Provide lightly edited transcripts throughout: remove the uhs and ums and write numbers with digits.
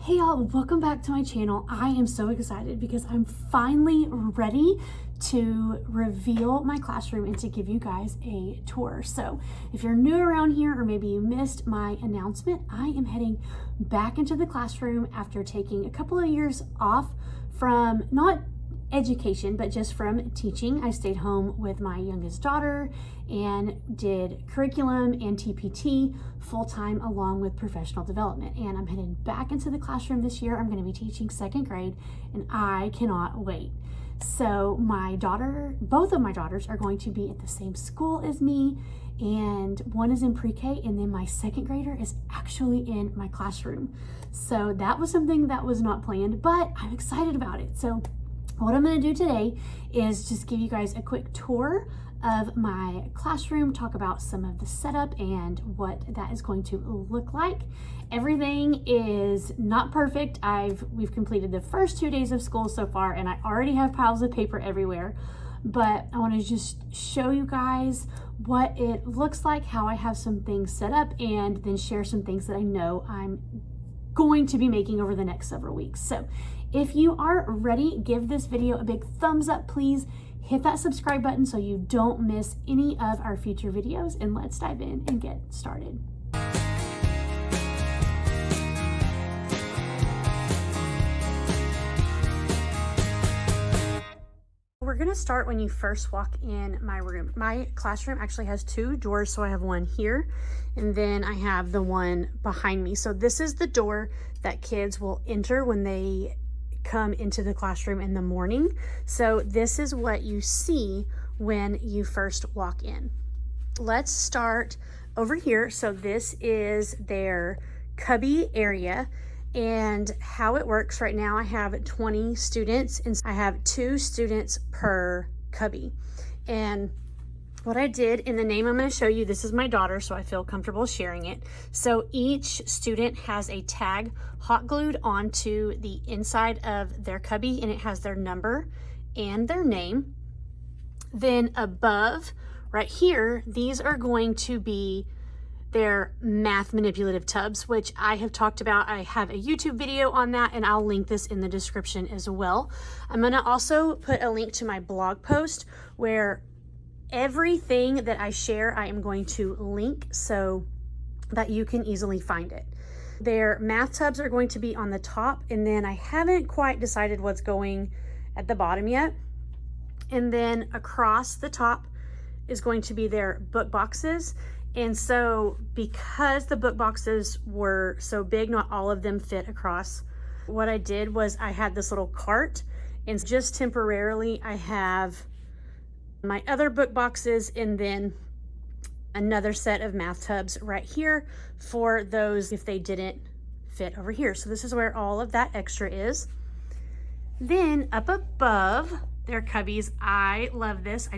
Hey y'all, welcome back to my channel. I am so excited because I'm finally ready to reveal my classroom and to give you guys a tour. So if you're new around here or maybe you missed my announcement, I am heading back into the classroom after taking a couple of years off from not education, but just from teaching. I stayed home with my youngest daughter and did curriculum and TPT full-time along with professional development. And I'm heading back into the classroom this year. I'm going to be teaching second grade and I cannot wait. So both of my daughters are going to be at the same school as me, and one is in pre-K, and then my second grader is actually in my classroom. So that was something that was not planned, but I'm excited about it. So what I'm going to do today is just give you guys a quick tour of my classroom, talk about some of the setup and what that is going to look like. Everything is not perfect. We've completed the first 2 days of school so far, and I already have piles of paper everywhere. But I want to just show you guys what it looks like, how I have some things set up, and then share some things that I know I'm going to be making over the next several weeks. So if you are ready, give this video a big thumbs up, please. Hit that subscribe button so you don't miss any of our future videos, and let's dive in and get started. We're gonna start when you first walk in my room. My classroom actually has 2 doors, so I have one here, and then I have the one behind me. So this is the door that kids will enter when they come into the classroom in the morning. So this is what you see when you first walk in. Let's start over here. So this is their cubby area, and how it works right now, I have 20 students and I have 2 students per cubby. And what I did in the name I'm going to show you, this is my daughter, so I feel comfortable sharing it. So each student has a tag hot glued onto the inside of their cubby, and it has their number and their name. Then above right here, these are going to be their math manipulative tubs, which I have talked about. I have a YouTube video on that, and I'll link this in the description as well. I'm going to also put a link to my blog post where everything that I share, I am going to link so that you can easily find it. Their math tubs are going to be on the top, and then I haven't quite decided what's going at the bottom yet. And then across the top is going to be their book boxes. And so because the book boxes were so big, not all of them fit across, what I did was I had this little cart, and just temporarily I have my other book boxes and then another set of math tubs right here for those if they didn't fit over here. So this is where all of that extra is. Then up above their cubbies, I love this.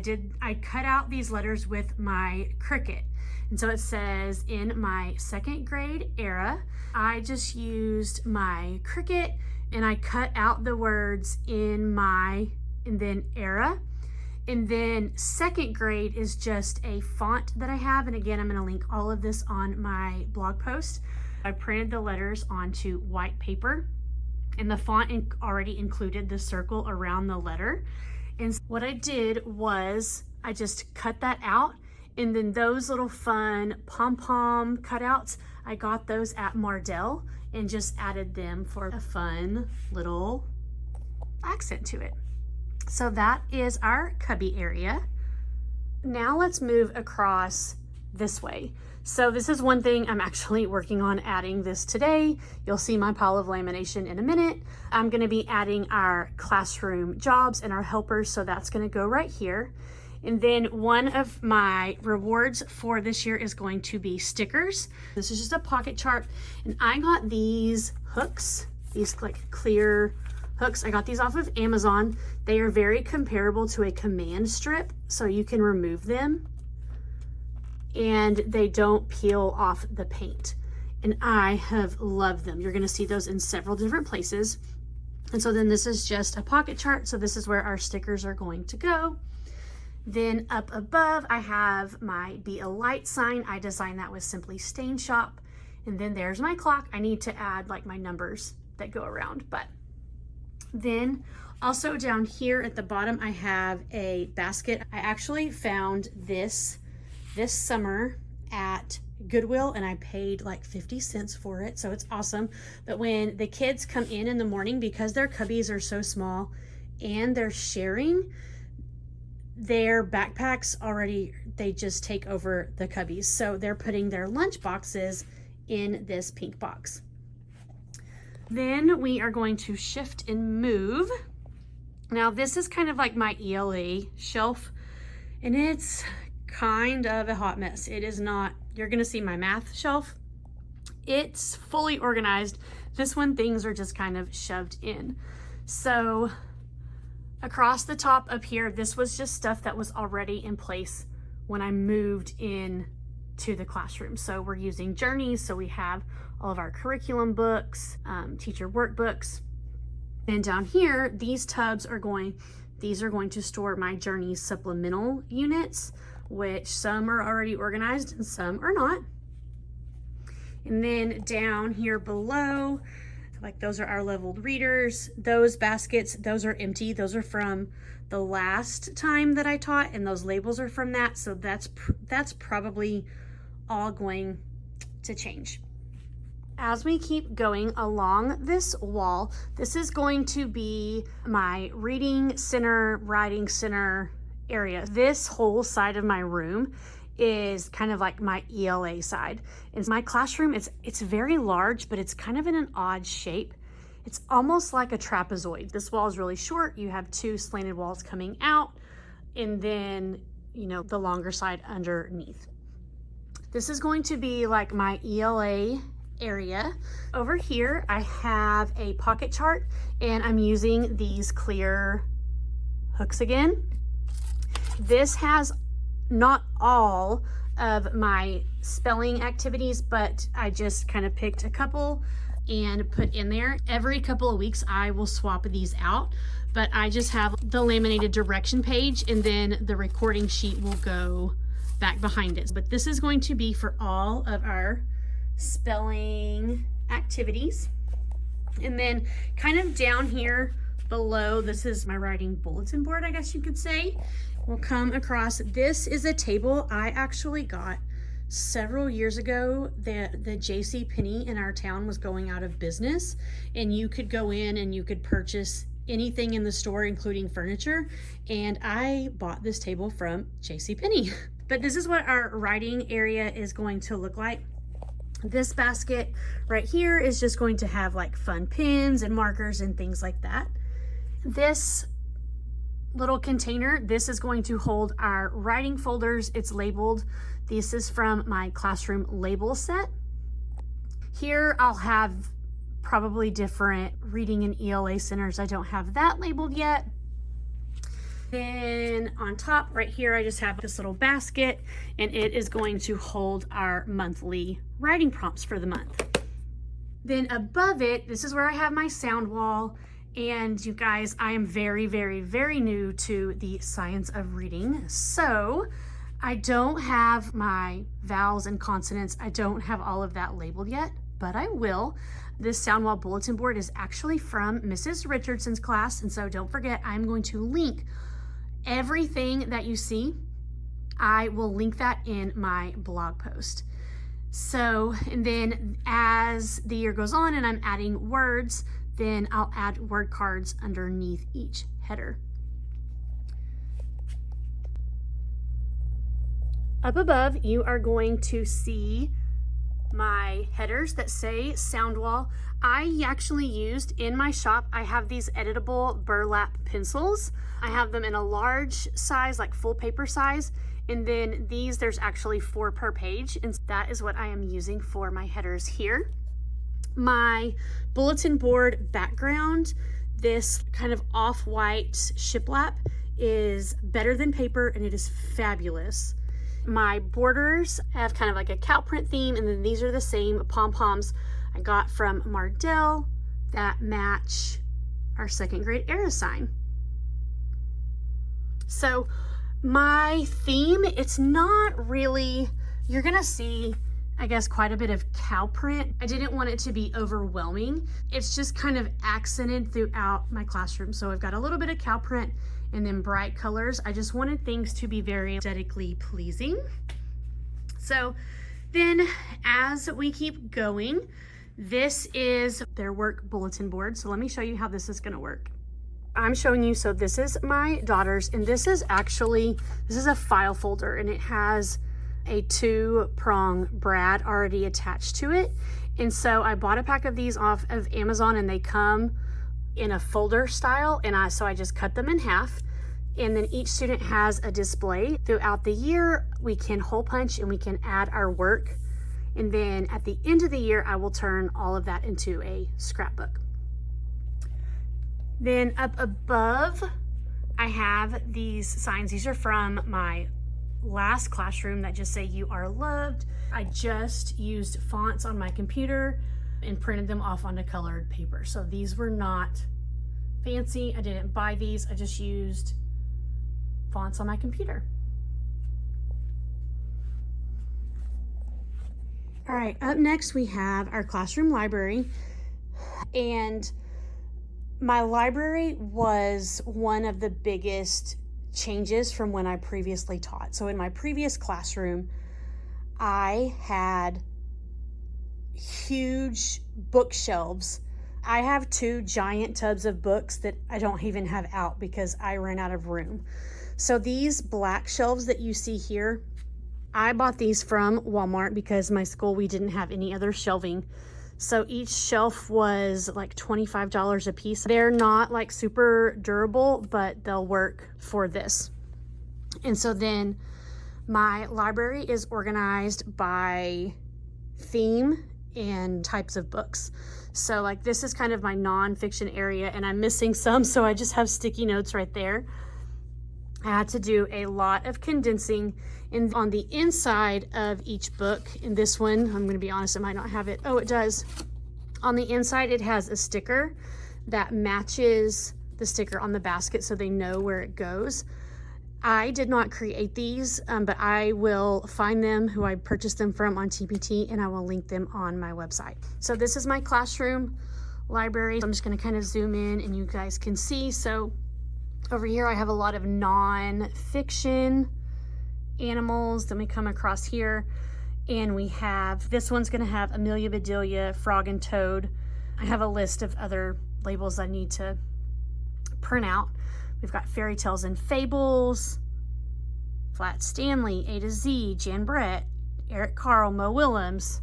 I cut out these letters with my Cricut. And so it says, in my second grade era. I just used my Cricut and I cut out the words and then era. And then second grade is just a font that I have. And again, I'm going to link all of this on my blog post. I printed the letters onto white paper, and the font already included the circle around the letter. And what I did was I just cut that out. And then those little fun pom-pom cutouts, I got those at Mardell and just added them for a fun little accent to it. So that is our cubby area. Now let's move across this way. So this is one thing I'm actually working on adding this today. You'll see my pile of lamination in a minute. I'm going to be adding our classroom jobs and our helpers, so that's going to go right here. And then one of my rewards for this year is going to be stickers. This is just a pocket chart, and I got these hooks, these like clear hooks. I got these off of Amazon. They are very comparable to a command strip, so you can remove them and they don't peel off the paint. And I have loved them. You're going to see those in several different places. And so then this is just a pocket chart. So this is where our stickers are going to go. Then up above, I have my Be a Light sign. I designed that with Simply Stain Shop. And then there's my clock. I need to add like my numbers that go around. But then also down here at the bottom, I have a basket. I actually found this summer at Goodwill, and I paid like 50 cents for it, so it's awesome. But when the kids come in the morning, because their cubbies are so small and they're sharing, their backpacks already, they just take over the cubbies. So they're putting their lunch boxes in this pink box. Then we are going to shift and move. Now this is kind of like my ELA shelf, and it's kind of a hot mess. It is not, you're gonna see my math shelf. It's fully organized. This one, things are just kind of shoved in. So across the top up here, this was just stuff that was already in place when I moved in to the classroom. So we're using journeys, so we have all of our curriculum books, teacher workbooks. And down here, these tubs are going to store my journey supplemental units, which some are already organized and some are not. And then down here below, like those are our leveled readers. Those baskets, those are empty. Those are from the last time that I taught, and those labels are from that. So that's probably all going to change. As we keep going along this wall, this is going to be my reading center, writing center area. This whole side of my room is kind of like my ELA side. And my classroom, it's very large, but it's kind of in an odd shape. It's almost like a trapezoid. This wall is really short. You have two slanted walls coming out, and then, you know, the longer side underneath. This is going to be like my ELA area. Over here, I have a pocket chart, and I'm using these clear hooks again. This has not all of my spelling activities, but I just kind of picked a couple and put in there. Every couple of weeks, I will swap these out, but I just have the laminated direction page, and then the recording sheet will go back behind it. But this is going to be for all of our spelling activities. And then kind of down here below, this is my writing bulletin board, I guess you could say. We'll come across, this is a table I actually got several years ago. The 𝗕𝗃 in our town was going out of business, and you could go in and you could purchase anything in the store, including furniture. And I bought this table from 𝗕𝗃. But this is what our writing area is going to look like. This basket right here is just going to have like fun pens and markers and things like that. This little container, this is going to hold our writing folders. It's labeled. This is from my classroom label set. Here I'll have probably different reading and ELA centers. I don't have that labeled yet. Then on top right here, I just have this little basket, and it is going to hold our monthly writing prompts for the month. Then above it, this is where I have my sound wall. And you guys, I am very, very, very new to the science of reading. So I don't have my vowels and consonants. I don't have all of that labeled yet, but I will. This sound wall bulletin board is actually from Mrs. Richardson's class. And so don't forget, I'm going to link everything that you see. I will link that in my blog post. So, and then as the year goes on and I'm adding words, then I'll add word cards underneath each header. Up above, you are going to see my headers that say sound wall. I actually used in my shop, I have these editable burlap pencils. I have them in a large size, like full paper size. And then these, there's actually 4 per page. And that is what I am using for my headers here. My bulletin board background, this kind of off-white shiplap, is better than paper, and it is fabulous. My borders have kind of like a cow print theme, and then these are the same pom-poms I got from Mardell that match our 2nd grade era sign. So my theme, it's not really, you're gonna see I guess, quite a bit of cow print. I didn't want it to be overwhelming. It's just kind of accented throughout my classroom. So I've got a little bit of cow print and then bright colors. I just wanted things to be very aesthetically pleasing. So then as we keep going, this is their work bulletin board. So let me show you how this is gonna work. I'm showing you, so this is my daughter's, and this is a file folder, and it has a 2-prong brad already attached to it. And so I bought a pack of these off of Amazon, and they come in a folder style, and so I just cut them in half. And then each student has a display. Throughout the year, we can hole punch and we can add our work. And then at the end of the year, I will turn all of that into a scrapbook. Then up above, I have these signs. These are from my last classroom that just say "You are loved." I just used fonts on my computer and printed them off onto colored paper. So these were not fancy. I didn't buy these. I just used fonts on my computer. All right, up next we have our classroom library. And my library was one of the biggest changes from when I previously taught. So in my previous classroom, I had huge bookshelves. I have 2 giant tubs of books that I don't even have out because I ran out of room. So these black shelves that you see here, I bought these from Walmart because my school, we didn't have any other shelving. So each shelf was like $25 a piece. They're not like super durable, but they'll work for this. And so then my library is organized by theme and types of books. So like this is kind of my nonfiction area, and I'm missing some, so I just have sticky notes right there. I had to do a lot of condensing. And on the inside of each book, in this one, I'm going to be honest, it might not have it. Oh, it does. On the inside, it has a sticker that matches the sticker on the basket so they know where it goes. I did not create these, but I will find them, who I purchased them from, on TPT, and I will link them on my website. So this is my classroom library. I'm just going to kind of zoom in and you guys can see. So over here, I have a lot of non-fiction animals. Then we come across here and we have, this one's going to have Amelia Bedelia, Frog and Toad. I have a list of other labels I need to print out. We've got Fairy Tales and Fables, Flat Stanley, A to Z, Jan Brett, Eric Carle, Mo Willems,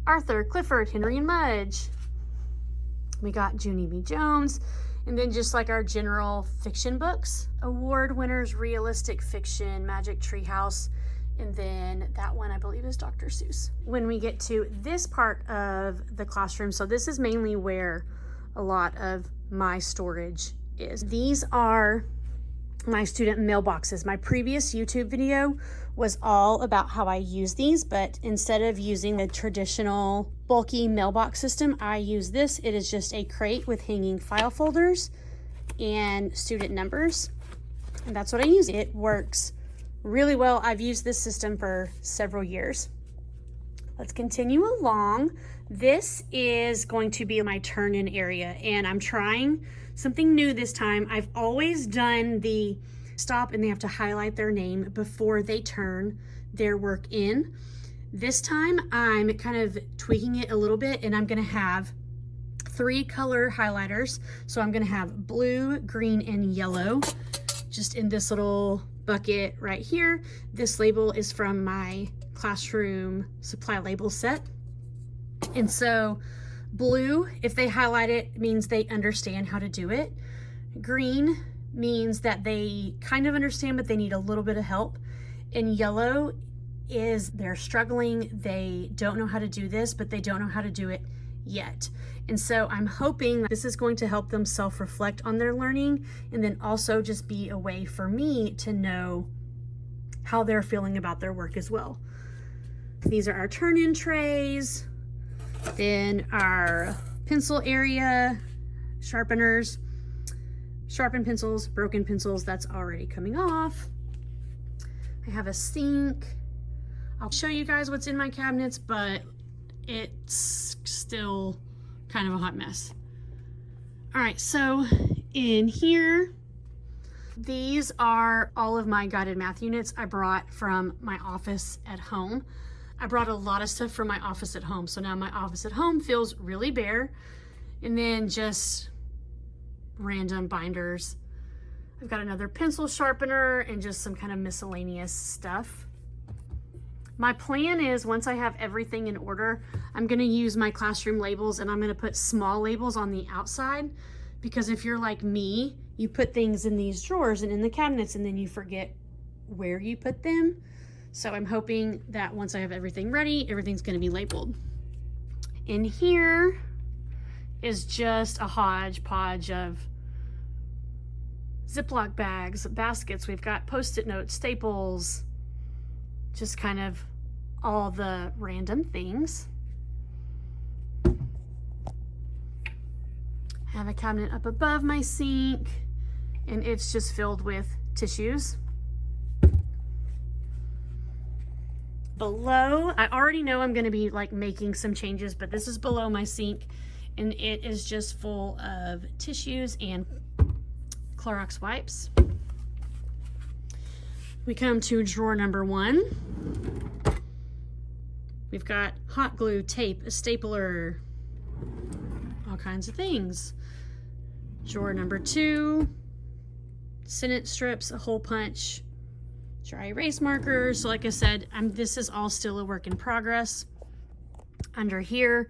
Arthur, Clifford, Henry and Mudge. We got Junie B. Jones. And then just like our general fiction books, award winners, realistic fiction, Magic Treehouse, and then that one I believe is Dr. Seuss. When we get to this part of the classroom, so this is mainly where a lot of my storage is. These are my student mailboxes. My previous YouTube video was all about how I use these, but instead of using the traditional bulky mailbox system, I use this. It is just a crate with hanging file folders and student numbers, and that's what I use. It works really well. I've used this system for several years. Let's continue along. This is going to be my turn-in area, and I'm trying something new this time. I've always done the stop and they have to highlight their name before they turn their work in. This time I'm kind of tweaking it a little bit, and I'm going to have 3 color highlighters. So I'm going to have blue, green, and yellow just in this little bucket right here. This label is from my classroom supply label set. And so blue, if they highlight it, means they understand how to do it. Green means that they kind of understand, but they need a little bit of help. And yellow is they're struggling. They don't know how to do this, but they don't know how to do it yet. And so I'm hoping that this is going to help them self-reflect on their learning, and then also just be a way for me to know how they're feeling about their work as well. These are our turn-in trays. Then our pencil area, sharpeners, sharpened pencils, broken pencils, that's already coming off. I have a sink. I'll show you guys what's in my cabinets, but it's still kind of a hot mess. All right, so in here, these are all of my guided math units I brought from my office at home. I brought a lot of stuff from my office at home, so now my office at home feels really bare, and then just random binders. I've got another pencil sharpener and just some kind of miscellaneous stuff. My plan is, once I have everything in order, I'm gonna use my classroom labels, and I'm gonna put small labels on the outside, because if you're like me, you put things in these drawers and in the cabinets and then you forget where you put them. So I'm hoping that once I have everything ready, everything's gonna be labeled. In here is just a hodgepodge of Ziploc bags, baskets. We've got Post-it notes, staples, just kind of all the random things. I have a cabinet up above my sink, and it's just filled with tissues. Below, I already know I'm going to be like making some changes, but this is below my sink, and it is just full of tissues and Clorox wipes. We come to drawer number 1. We've got hot glue, tape, a stapler, all kinds of things. Drawer number 2, sentence strips, a hole punch, dry erase markers. So like I said, this is all still a work in progress. Under here,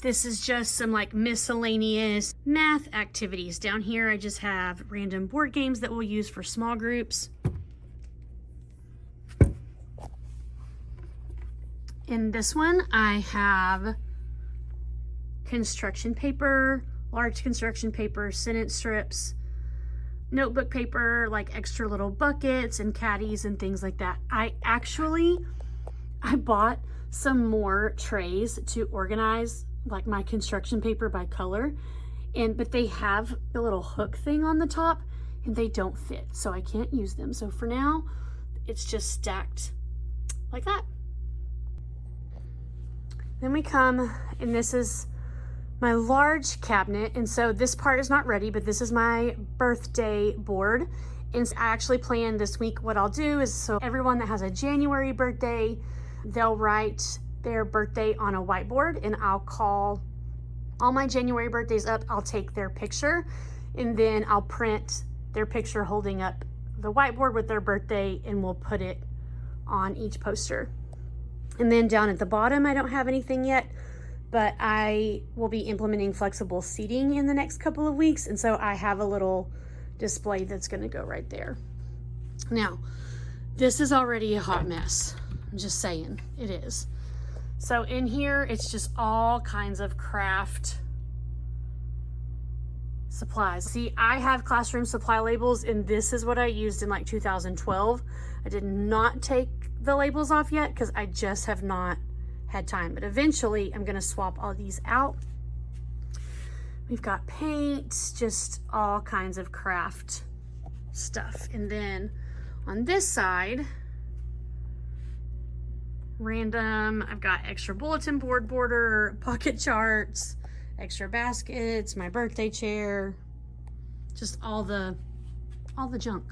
this is just some like miscellaneous math activities. Down here, I just have random board games that we'll use for small groups. In this one, I have construction paper, large construction paper, sentence strips, notebook paper, like extra little buckets and caddies and things like that. I bought some more trays to organize like my construction paper by color, but they have a little hook thing on the top and they don't fit, so I can't use them. So for now, it's just stacked like that. Then we come, and this is my large cabinet, and so this part is not ready, but this is my birthday board. And I actually planned this week what I'll do is, so everyone that has a January birthday, they'll write their birthday on a whiteboard, and I'll call all my January birthdays up, I'll take their picture, and then I'll print their picture holding up the whiteboard with their birthday, and we'll put it on each poster. And then down at the bottom, I don't have anything yet, but I will be implementing flexible seating in the next couple of weeks. And so I have a little display that's gonna go right there. Now, this is already a hot mess. I'm just saying, it is. So in here, it's just all kinds of craft supplies. See, I have classroom supply labels, and this is what I used in like 2012. I did not take the labels off yet because I just have not had time, but eventually I'm gonna swap all these out. We've got paint, just all kinds of craft stuff. And then on this side, random, I've got extra bulletin board border, pocket charts, extra baskets, my birthday chair, just all the junk.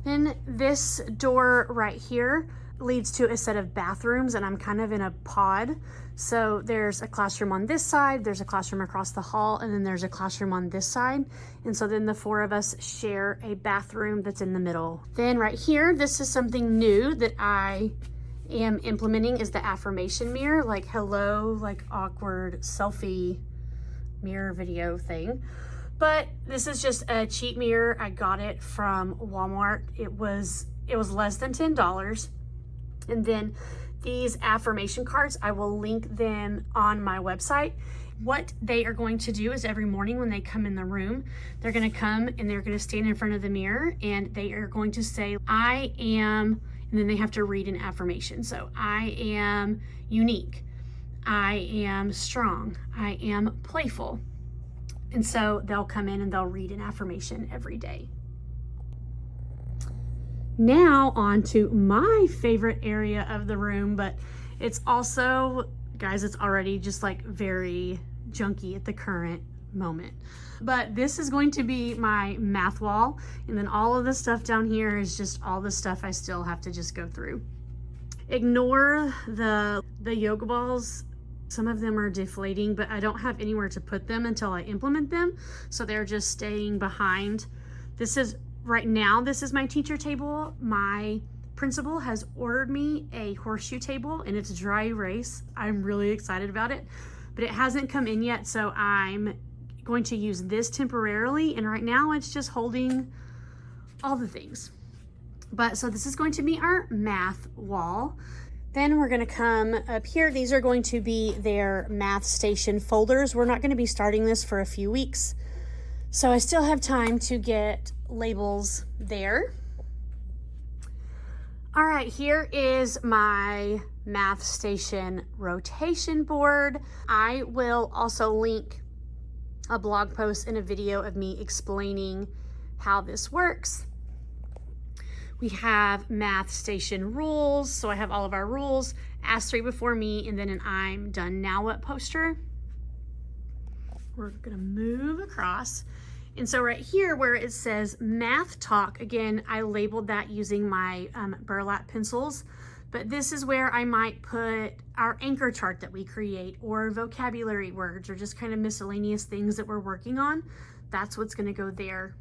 Then this door right here leads to a set of bathrooms, and I'm kind of in a pod. So there's a classroom on this side, there's a classroom across the hall, and then there's a classroom on this side. And so then the 4 of us share a bathroom that's in the middle. Then right here, this is something new that I am implementing, is the affirmation mirror, like hello, like awkward selfie mirror video thing. But this is just a cheap mirror. I got it from Walmart. It was less than $10. And then these affirmation cards, I will link them on my website. What they are going to do is every morning when they come in the room, they're gonna come and they're gonna stand in front of the mirror, and they are going to say, I am, and then they have to read an affirmation. So I am unique, I am strong, I am playful. And so they'll come in and they'll read an affirmation every day. Now on to my favorite area of the room, but it's also, guys, it's already just like very junky at the current moment. But this is going to be my math wall. And then all of the stuff down here is just all the stuff I still have to just go through. Ignore the yoga balls. Some of them are deflating, but I don't have anywhere to put them until I implement them. So they're just staying behind. This is, right now, this is my teacher table. My principal has ordered me a horseshoe table and it's dry erase. I'm really excited about it, but it hasn't come in yet. So I'm going to use this temporarily. And right now it's just holding all the things. But so this is going to be our math wall. Then we're going to come up here. These are going to be their math station folders. We're not going to be starting this for a few weeks, so I still have time to get labels there. All right, here is my math station rotation board. I will also link a blog post and a video of me explaining how this works. We have math station rules. So I have all of our rules, ask 3 before me, and then an I'm done now what poster. We're gonna move across. And so right here where it says math talk, again, I labeled that using my burlap pencils, but this is where I might put our anchor chart that we create, or vocabulary words, or just kind of miscellaneous things that we're working on. That's what's gonna go there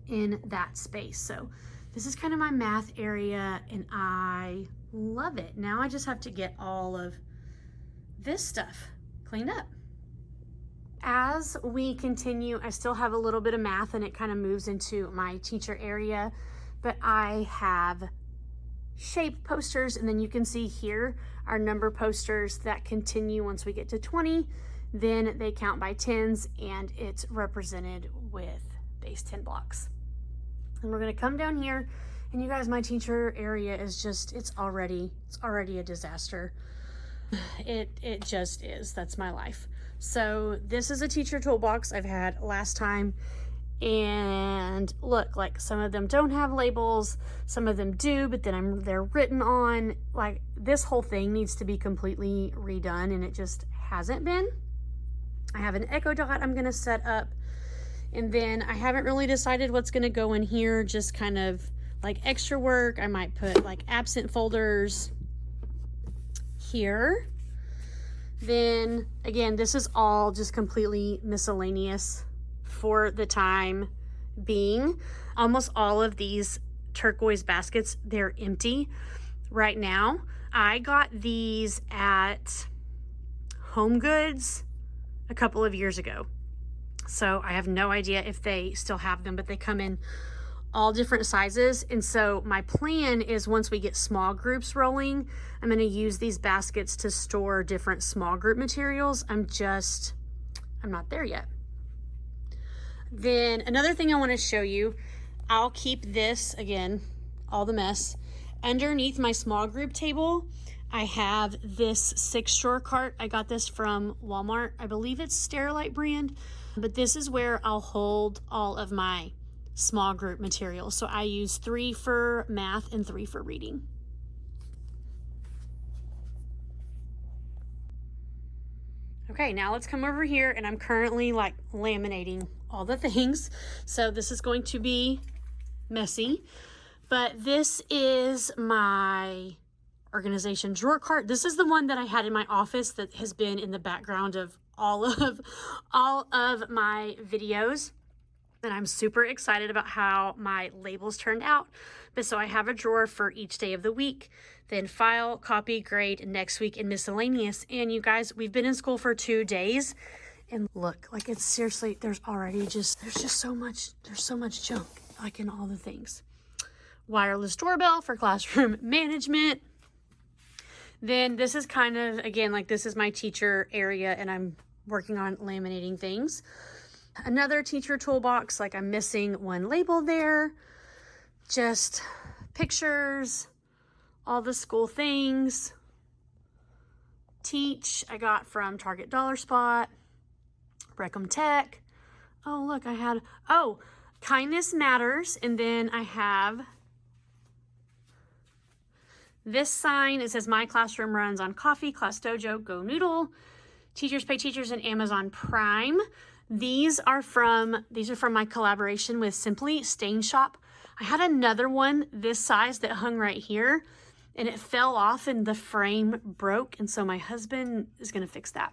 in that space. So this is kind of my math area and I love it. Now I just have to get all of this stuff cleaned up. As we continue, I still have a little bit of math and it kind of moves into my teacher area, but I have shape posters, and then you can see here our number posters that continue once we get to 20. Then they count by tens and it's represented with base 10 blocks. And we're gonna come down here, and you guys, my teacher area is just, it's already a disaster. It just is. That's my life. So this is a teacher toolbox I've had last time, and look, like some of them don't have labels, some of them do, but then they're written on. Like this whole thing needs to be completely redone, and it just hasn't been. I have an echo dot I'm gonna set up. And then I haven't really decided what's gonna go in here, just kind of like extra work. I might put like absent folders here. Then again, this is all just completely miscellaneous for the time being. Almost all of these turquoise baskets, they're empty right now. I got these at Home Goods a couple of years ago. So I have no idea if they still have them, but they come in all different sizes. And so my plan is once we get small groups rolling, I'm going to use these baskets to store different small group materials. I'm not there yet. Then another thing I want to show you, I'll keep this, again, all the mess. Underneath my small group table, I have this 6-drawer cart. I got this from Walmart. I believe it's 𝗕𝗏𝗏 brand. But this is where I'll hold all of my small group materials. So I use 3 for math and 3 for reading. Okay, now let's come over here, and I'm currently like laminating all the things. So this is going to be messy, but this is my organization drawer cart. This is the one that I had in my office that has been in the background of all of my videos, and I'm super excited about how my labels turned out. But so I have a drawer for each day of the week, then file, copy, grade, next week, and miscellaneous. And you guys, we've been in school for 2 days, and look, like it's seriously, there's so much junk like in all the things. Wireless doorbell for classroom management. Then this is kind of, again, like this is my teacher area, and I'm working on laminating things. Another teacher toolbox, like I'm missing one label there. Just pictures, all the school things. Teach, I got from Target Dollar Spot. Breckham Tech. Oh, look, I had, oh, Kindness Matters. And then I have This sign, it says my classroom runs on Coffee, Class Dojo, Go Noodle, Teachers Pay Teachers, and Amazon Prime. These are from my collaboration with Simply Stain Shop. I had another one this size that hung right here, and it fell off and the frame broke, and so my husband is going to fix that.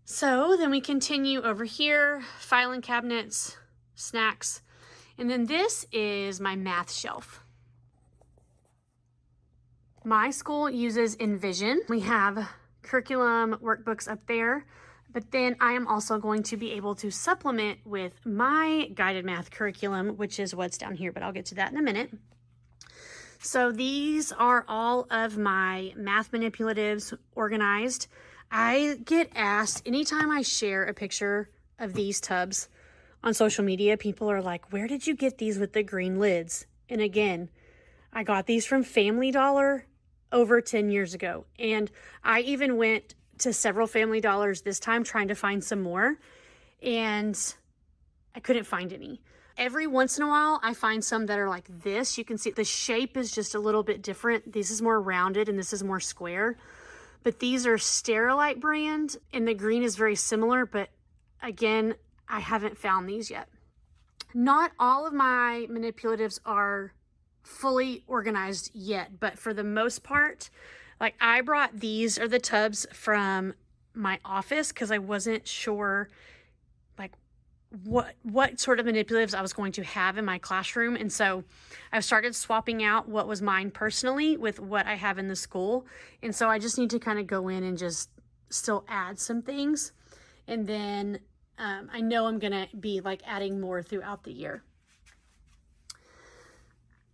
So then we continue over here, filing cabinets, snacks, and then this is my math shelf. My school uses Envision. We have curriculum workbooks up there, but then I am also going to be able to supplement with my guided math curriculum, which is what's down here, but I'll get to that in a minute. So these are all of my math manipulatives organized. I get asked anytime I share a picture of these tubs on social media, people are like, where did you get these with the green lids? And again, I got these from Family Dollar over 10 years ago. And I even went to several Family Dollars this time trying to find some more, and I couldn't find any. Every once in a while, I find some that are like this. You can see the shape is just a little bit different. This is more rounded and this is more square. But these are Sterilite brand, and the green is very similar, but again, I haven't found these yet. Not all of my manipulatives are fully organized yet, but for the most part, like I brought these are the tubs from my office because I wasn't sure like what sort of manipulatives I was going to have in my classroom. And so I've started swapping out what was mine personally with what I have in the school. And so I just need to kind of go in and just still add some things. And then I know I'm going to be like adding more throughout the year.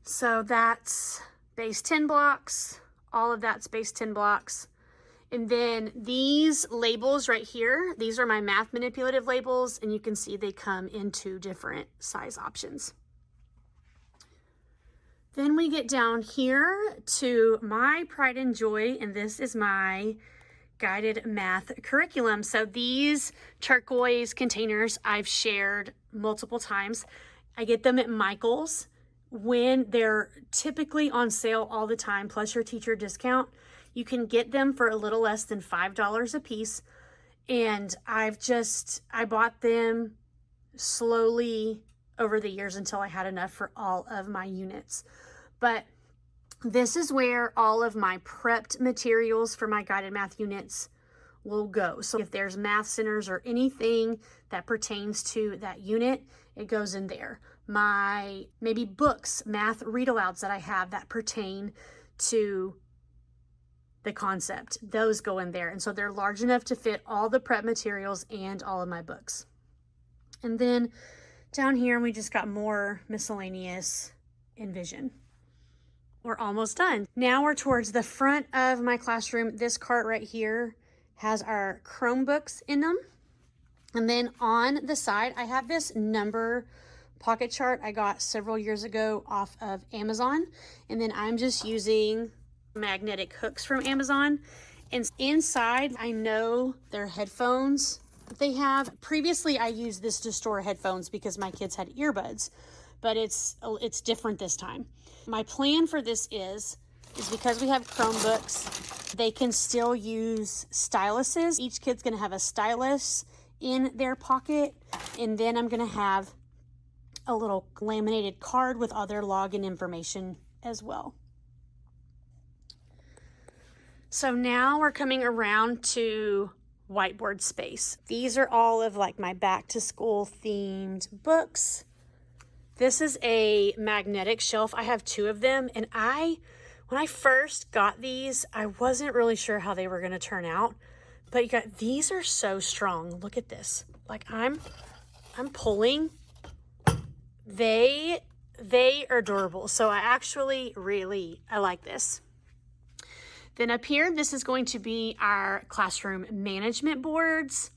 So that's base 10 blocks. All of that's base 10 blocks. And then these labels right here, these are my math manipulative labels, and you can see they come in 2 different size options. Then we get down here to my pride and joy, and this is my guided math curriculum. So these turquoise containers I've shared multiple times. I get them at Michael's when they're typically on sale all the time, plus your teacher discount. You can get them for a little less than $5 a piece. And I bought them slowly over the years until I had enough for all of my units. But this is where all of my prepped materials for my guided math units will go. So if there's math centers or anything that pertains to that unit, it goes in there. My maybe books, math read-alouds that I have that pertain to the concept, those go in there. And so they're large enough to fit all the prep materials and all of my books. And then down here, we just got more miscellaneous Envision. We're almost done. Now we're towards the front of my classroom. This cart right here has our Chromebooks in them. And then on the side, I have this number pocket chart I got several years ago off of Amazon. And then I'm just using magnetic hooks from Amazon. And inside, I know they're headphones that they have. Previously, I used this to store headphones because my kids had earbuds, but it's different this time. My plan for this is because we have Chromebooks, they can still use styluses. Each kid's gonna have a stylus in their pocket, and then I'm gonna have a little laminated card with all their login information as well. So now we're coming around to whiteboard space. These are all of like my back to school themed books. This is a magnetic shelf. I have 2 of them, and when I first got these, I wasn't really sure how they were going to turn out, but these are so strong. Look at this. Like I'm pulling. They are durable. So I actually I like this. Then up here, this is going to be our classroom management boards.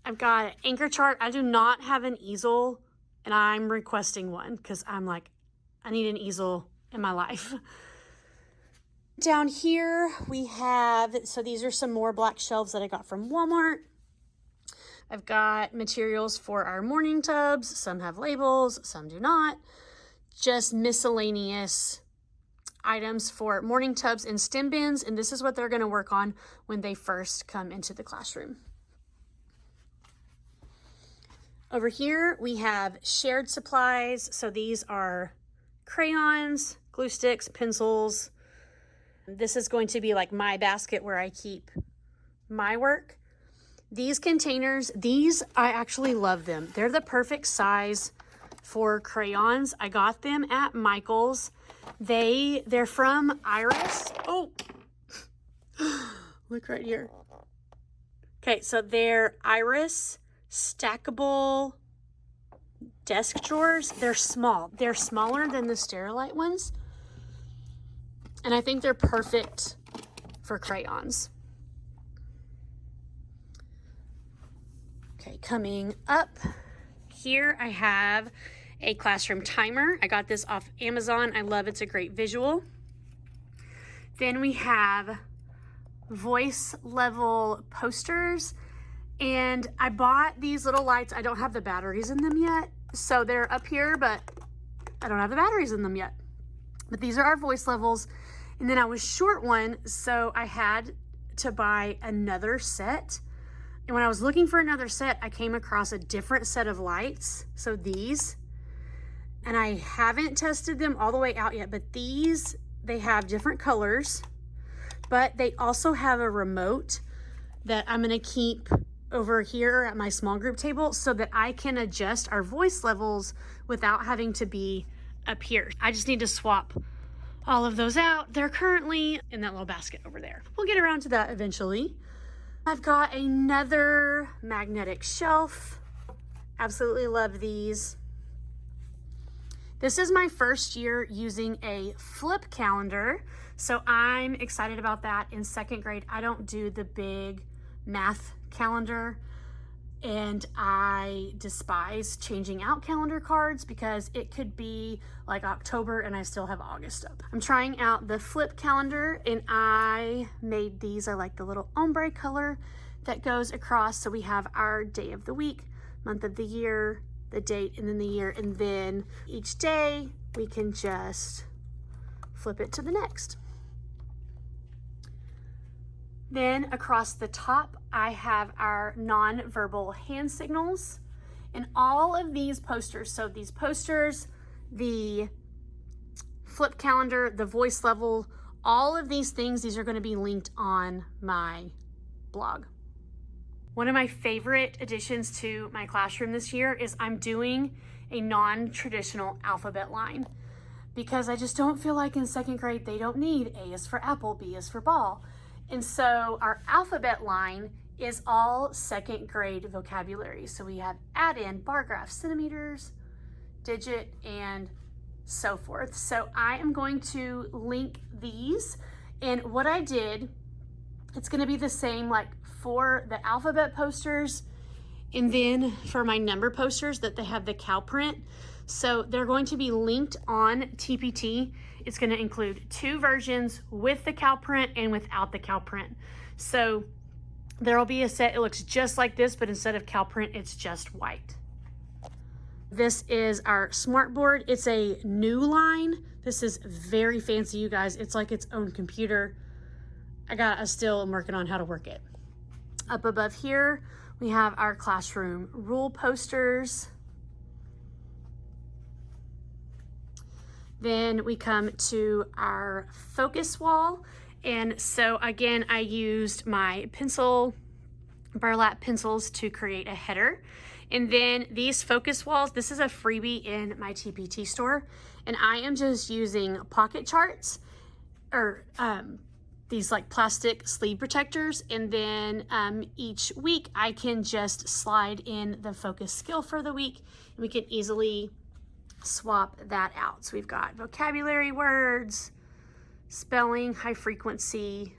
I've got an anchor chart. I do not have an easel, and I'm requesting one because I'm like, I need an easel in my life. Down here we have, so these are some more black shelves that I got from Walmart. I've got materials for our morning tubs. Some have labels, some do not. just miscellaneous items for morning tubs and stem bins, and this is what they're going to work on when they first come into the classroom. Over here we have shared supplies. So these are crayons, glue sticks, pencils. This is going to be like my basket where I keep my work. These containers, I actually love them. They're the perfect size for crayons. I got them at Michael's. They're from Iris. Oh, look right here. Okay, so they're Iris stackable desk drawers. They're small. They're smaller than the Sterylite ones. And I think they're perfect for crayons. Okay, coming up here, I have a classroom timer. I got this off Amazon. I love it. It's a great visual. Then we have voice level posters. And I bought these little lights. I don't have the batteries in them yet. So they're up here, but I don't have the batteries in them yet. But these are our voice levels. And then I was short one, so I had to buy another set. And when I was looking for another set, I came across a different set of lights. So these, and I haven't tested them all the way out yet, but these, they have different colors, but they also have a remote that I'm gonna keep over here at my small group table so that I can adjust our voice levels without having to be up here. I just need to swap all of those out. They're currently in that little basket over there. We'll get around to that eventually. I've got another magnetic shelf. Absolutely love these. This is my first year using a flip calendar, so I'm excited about that. In second grade, I don't do the big math calendar, and I despise changing out calendar cards because it could be like October and I still have August up. I'm trying out the flip calendar, and I made these. I like the little ombre color that goes across. So we have our day of the week, month of the year, the date, and then the year. And then each day we can just flip it to the next. Then across the top, I have our non-verbal hand signals and all of these posters. So these posters, the flip calendar, the voice level, all of these things, these are going to be linked on my blog. One of my favorite additions to my classroom this year is I'm doing a non-traditional alphabet line because I just don't feel like in second grade they don't need A is for apple, B is for ball. And so our alphabet line is all second grade vocabulary. So we have add in, bar graph, centimeters, digit, and so forth. So I am going to link these. And what I did, it's going to be the same like for the alphabet posters and then for my number posters that they have the cow print. So they're going to be linked on TPT. It's going to include 2 versions with the cow print and without the cow print. So there'll be a set, it looks just like this, but instead of cow print, it's just white. This is our smart board. It's a new line. This is very fancy, you guys. It's like its own computer. I still am working on how to work it. Up above here, we have our classroom rule posters. Then we come to our focus wall. And so again, I used my burlap pencils to create a header. And then these focus walls, this is a freebie in my TPT store. And I am just using pocket charts or these like plastic sleeve protectors. And then each week I can just slide in the focus skill for the week. And we can easily swap that out. So we've got vocabulary words, spelling, high frequency,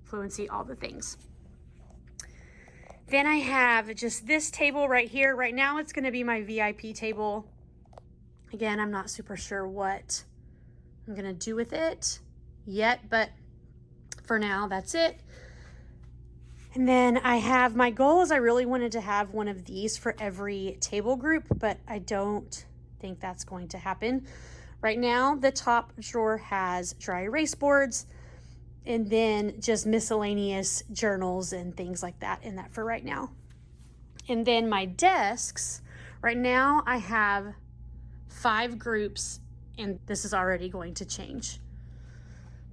fluency, all the things. Then I have just this table right here. Right now it's going to be my VIP table. Again, I'm not super sure what I'm going to do with it yet, but for now that's it. And then I have my goal is I really wanted to have one of these for every table group, but I don't think that's going to happen. Right now, the top drawer has dry erase boards and then just miscellaneous journals and things like that in that for right now. And then my desks, right now I have 5 groups, and this is already going to change.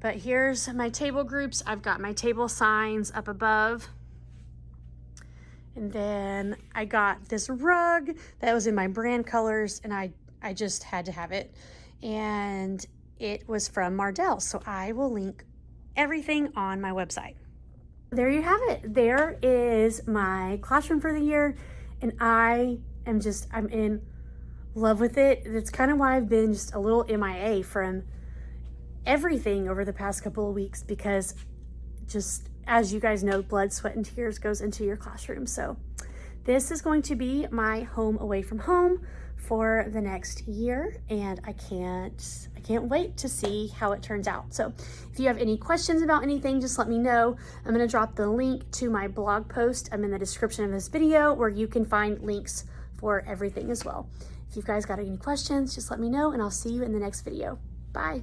But here's my table groups. I've got my table signs up above. And then I got this rug that was in my brand colors, and I just had to have it. And it was from Mardell, so I will link everything on my website. There you have it. There is my classroom for the year, and I'm in love with it. That's kind of why I've been just a little MIA from everything over the past couple of weeks, because just as you guys know, blood, sweat, and tears goes into your classroom. So this is going to be my home away from home for the next year, and I can't wait to see how it turns out. So if you have any questions about anything, just let me know. I'm going to drop the link to my blog post. I'm in the description of this video, where you can find links for everything as well. If you guys got any questions, just let me know, and I'll see you in the next video. Bye.